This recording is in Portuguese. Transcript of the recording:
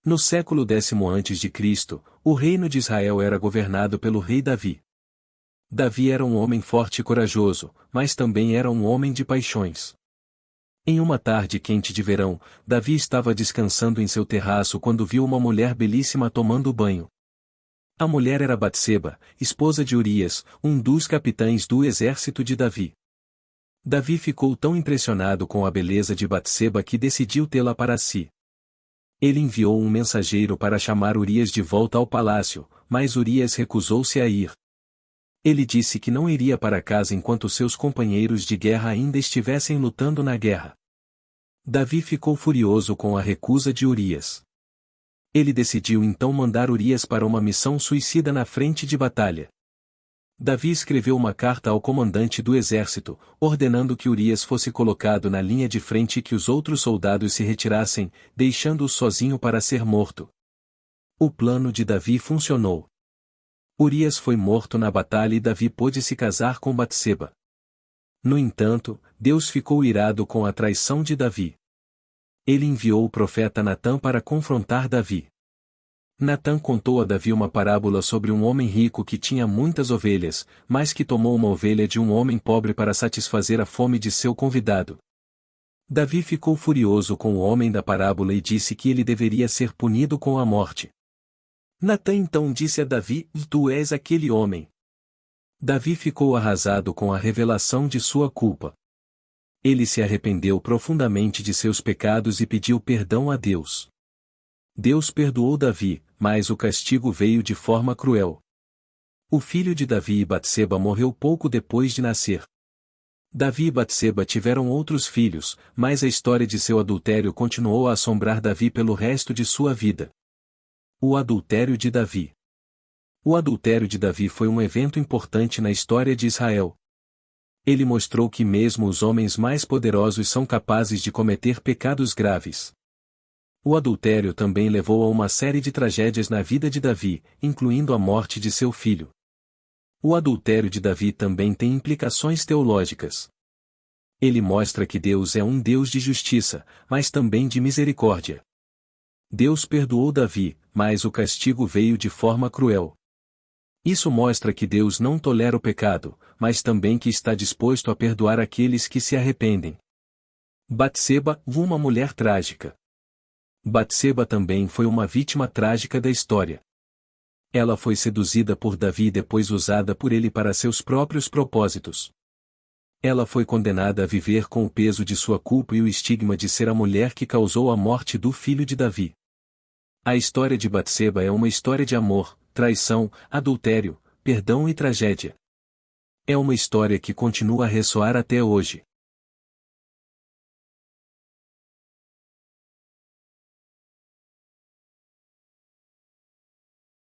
No século X a.C., o reino de Israel era governado pelo rei Davi. Davi era um homem forte e corajoso, mas também era um homem de paixões. Em uma tarde quente de verão, Davi estava descansando em seu terraço quando viu uma mulher belíssima tomando banho. A mulher era Batseba, esposa de Urias, um dos capitães do exército de Davi. Davi ficou tão impressionado com a beleza de Batseba que decidiu tê-la para si. Ele enviou um mensageiro para chamar Urias de volta ao palácio, mas Urias recusou-se a ir. Ele disse que não iria para casa enquanto seus companheiros de guerra ainda estivessem lutando na guerra. Davi ficou furioso com a recusa de Urias. Ele decidiu então mandar Urias para uma missão suicida na frente de batalha. Davi escreveu uma carta ao comandante do exército, ordenando que Urias fosse colocado na linha de frente e que os outros soldados se retirassem, deixando-o sozinho para ser morto. O plano de Davi funcionou. Urias foi morto na batalha e Davi pôde se casar com Batseba. No entanto, Deus ficou irado com a traição de Davi. Ele enviou o profeta Natã para confrontar Davi. Natã contou a Davi uma parábola sobre um homem rico que tinha muitas ovelhas, mas que tomou uma ovelha de um homem pobre para satisfazer a fome de seu convidado. Davi ficou furioso com o homem da parábola e disse que ele deveria ser punido com a morte. Natã então disse a Davi: Tu és aquele homem. Davi ficou arrasado com a revelação de sua culpa. Ele se arrependeu profundamente de seus pecados e pediu perdão a Deus. Deus perdoou Davi, mas o castigo veio de forma cruel. O filho de Davi e Batseba morreu pouco depois de nascer. Davi e Batseba tiveram outros filhos, mas a história de seu adultério continuou a assombrar Davi pelo resto de sua vida. O adultério de Davi. O adultério de Davi foi um evento importante na história de Israel. Ele mostrou que mesmo os homens mais poderosos são capazes de cometer pecados graves. O adultério também levou a uma série de tragédias na vida de Davi, incluindo a morte de seu filho. O adultério de Davi também tem implicações teológicas. Ele mostra que Deus é um Deus de justiça, mas também de misericórdia. Deus perdoou Davi, mas o castigo veio de forma cruel. Isso mostra que Deus não tolera o pecado, mas também que está disposto a perdoar aqueles que se arrependem. Batseba, uma mulher trágica. Batseba também foi uma vítima trágica da história. Ela foi seduzida por Davi e depois usada por ele para seus próprios propósitos. Ela foi condenada a viver com o peso de sua culpa e o estigma de ser a mulher que causou a morte do filho de Davi. A história de Batseba é uma história de amor, traição, adultério, perdão e tragédia. É uma história que continua a ressoar até hoje.